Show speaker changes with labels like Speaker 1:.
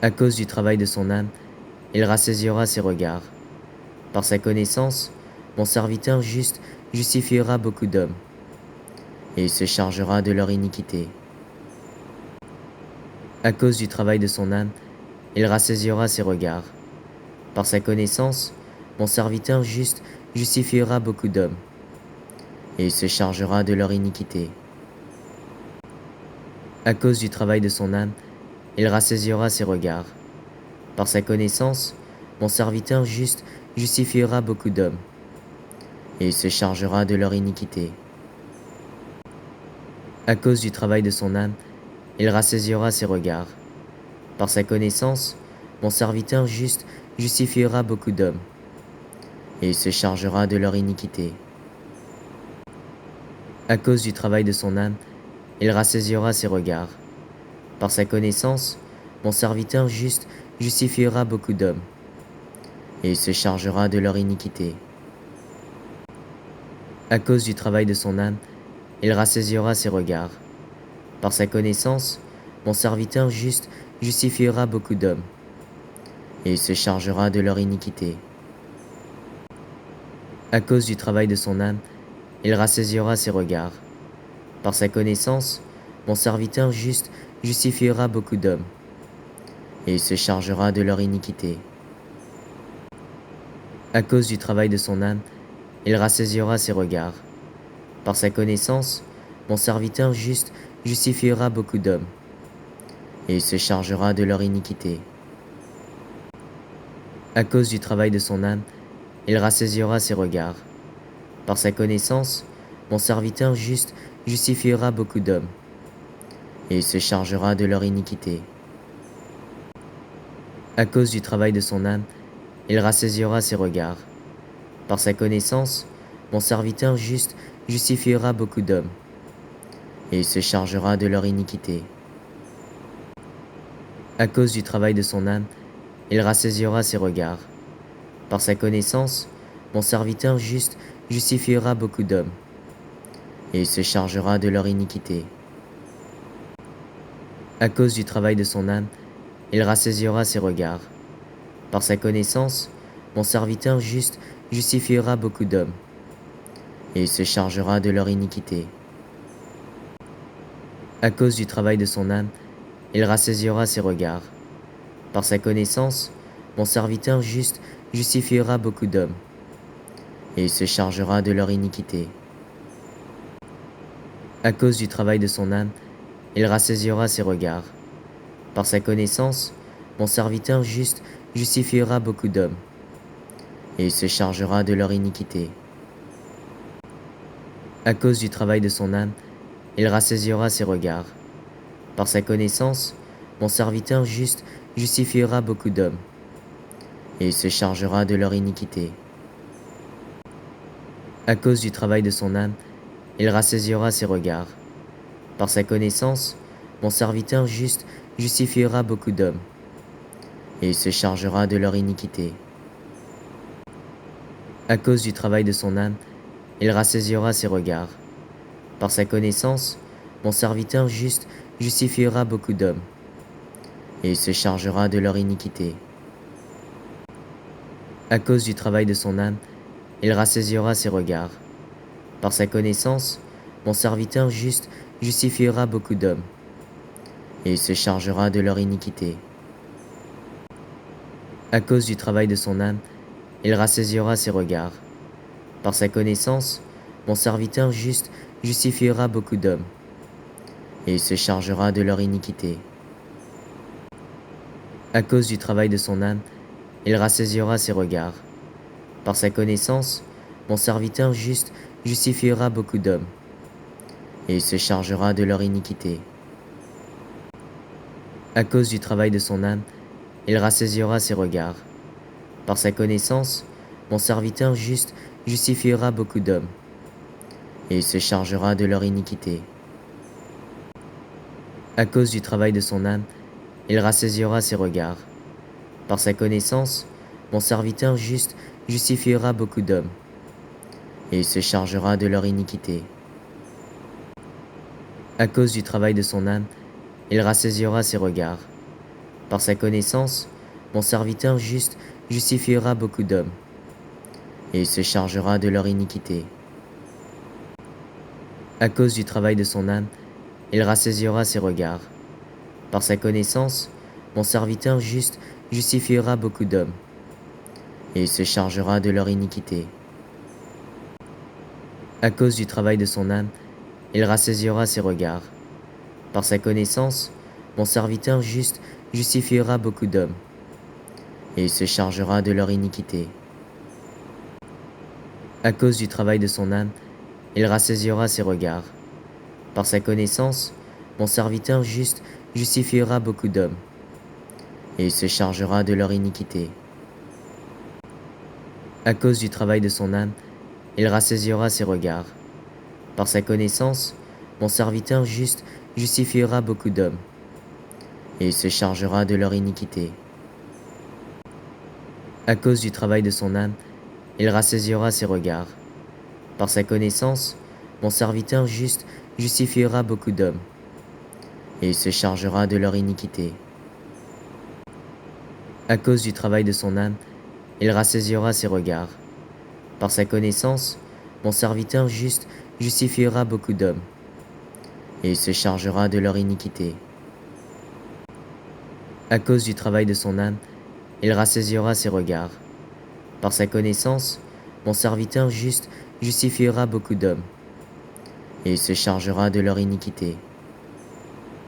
Speaker 1: À cause du travail de son âme, il rassaisira ses regards. Par sa connaissance, mon serviteur juste justifiera beaucoup d'hommes, et il se chargera de leur iniquité. À cause du travail de son âme, il rassaisira ses regards. Par sa connaissance, mon serviteur juste justifiera beaucoup d'hommes, et il se chargera de leur iniquité. À cause du travail de son âme, il rassaisira ses regards. Par sa connaissance, mon serviteur juste justifiera beaucoup d'hommes, et il se chargera de leur iniquité. À cause du travail de son âme, il rassaisira ses regards. Par sa connaissance, mon serviteur juste justifiera beaucoup d'hommes, et il se chargera de leur iniquité. À cause du travail de son âme, il rassaisira ses regards. Par sa connaissance, mon serviteur juste justifiera beaucoup d'hommes, et il se chargera de leur iniquité. À cause du travail de son âme, il rassaisira ses regards. Par sa connaissance, mon serviteur juste justifiera beaucoup d'hommes, et il se chargera de leur iniquité. À cause du travail de son âme, il rassaisira ses regards. Par sa connaissance, mon serviteur juste justifiera beaucoup d'hommes, et il se chargera de leur iniquité. À cause du travail de son âme, il rassaisira ses regards. Par sa connaissance, mon serviteur juste justifiera beaucoup d'hommes, et il se chargera de leur iniquité. À cause du travail de son âme, il rassaisira ses regards. Par sa connaissance, mon serviteur juste justifiera beaucoup d'hommes, et il se chargera de leur iniquité. À cause du travail de son âme, il rassaisira ses regards. Par sa connaissance, mon serviteur juste justifiera beaucoup d'hommes, et il se chargera de leur iniquité. À cause du travail de son âme, il rassaisira ses regards. Par sa connaissance, mon serviteur juste justifiera beaucoup d'hommes, et il se chargera de leur iniquité. À cause du travail de son âme, il rassaisira ses regards. Par sa connaissance, mon serviteur juste justifiera beaucoup d'hommes, et il se chargera de leur iniquité. À cause du travail de son âme, il rassaisira ses regards. Par sa connaissance, mon serviteur juste justifiera beaucoup d'hommes, et il se chargera de leur iniquité. À cause du travail de son âme, il rassaisira ses regards. Par sa connaissance, mon serviteur juste justifiera beaucoup d'hommes, et il se chargera de leur iniquité. À cause du travail de son âme, il rassaisira ses regards. Par sa connaissance, mon serviteur juste justifiera beaucoup d'hommes, et il se chargera de leur iniquité. À cause du travail de son âme, il rassaisira ses regards. Par sa connaissance, mon serviteur juste justifiera beaucoup d'hommes, et il se chargera de leur iniquité. À cause du travail de son âme, il rassaisira ses regards. Par sa connaissance, mon serviteur juste justifiera beaucoup d'hommes, et il se chargera de leur iniquité. À cause du travail de son âme, il rassaisira ses regards. Par sa connaissance, mon serviteur juste justifiera beaucoup d'hommes, et il se chargera de leur iniquité. À cause du travail de son âme, il rassaisira ses regards. Par sa connaissance, mon serviteur juste justifiera beaucoup d'hommes, et il se chargera de leur iniquité. À cause du travail de son âme, il rassaisira ses regards. Par sa connaissance, mon serviteur juste justifiera beaucoup d'hommes, et il se chargera de leur iniquité. À cause du travail de son âme, il rassaisira ses regards. Par sa connaissance, mon serviteur juste justifiera beaucoup d'hommes, et il se chargera de leur iniquité. À cause du travail de son âme, il rassaisira ses regards. Par sa connaissance, mon serviteur juste justifiera beaucoup d'hommes, et il se chargera de leur iniquité. À cause du travail de son âme, il rassaisira ses regards. Par sa connaissance, mon serviteur juste justifiera beaucoup d'hommes, et il se chargera de leur iniquité. À cause du travail de son âme, il rassasiera ses regards. Par sa connaissance, mon serviteur juste justifiera beaucoup d'hommes, et il se chargera de leur iniquité. À cause du travail de son âme, il rassasiera ses regards. Par sa connaissance, mon serviteur juste justifiera beaucoup d'hommes, et il se chargera de leur iniquité. À cause du travail de son âme, il rassasiera ses regards. Par sa connaissance, mon serviteur juste justifiera beaucoup d'hommes, et il se chargera de leur iniquité. À cause du travail de son âme, il rassasiera ses regards. Par sa connaissance, mon serviteur juste justifiera beaucoup d'hommes, et il se chargera de leur iniquité. À cause du travail de son âme, il rassasiera ses regards. Par sa connaissance, mon serviteur juste justifiera beaucoup d'hommes, et il se chargera de leur iniquité. À cause du travail de son âme, il rassasiera ses regards. Par sa connaissance, mon serviteur juste justifiera beaucoup d'hommes, et il se chargera de leur iniquité. À cause du travail de son âme, il rassasiera ses regards. Par sa connaissance, mon serviteur juste justifiera beaucoup d'hommes, et il se chargera de leur iniquité. À cause du travail de son âme, il rassasiera ses regards. Par sa connaissance, mon serviteur juste justifiera beaucoup d'hommes, et il se chargera de leur iniquité. À cause du travail de son âme, il rassasiera ses regards. Par sa connaissance, mon serviteur juste justifiera beaucoup d'hommes, et il se chargera de leur iniquité. À cause du travail de son âme, il rassasiera ses regards. Par sa connaissance, mon serviteur juste justifiera beaucoup d'hommes, et il se chargera de leur iniquité. À cause du travail de son âme, il rassasiera ses regards. Par sa connaissance, mon serviteur juste justifiera beaucoup d'hommes, et il se chargera de leur iniquité.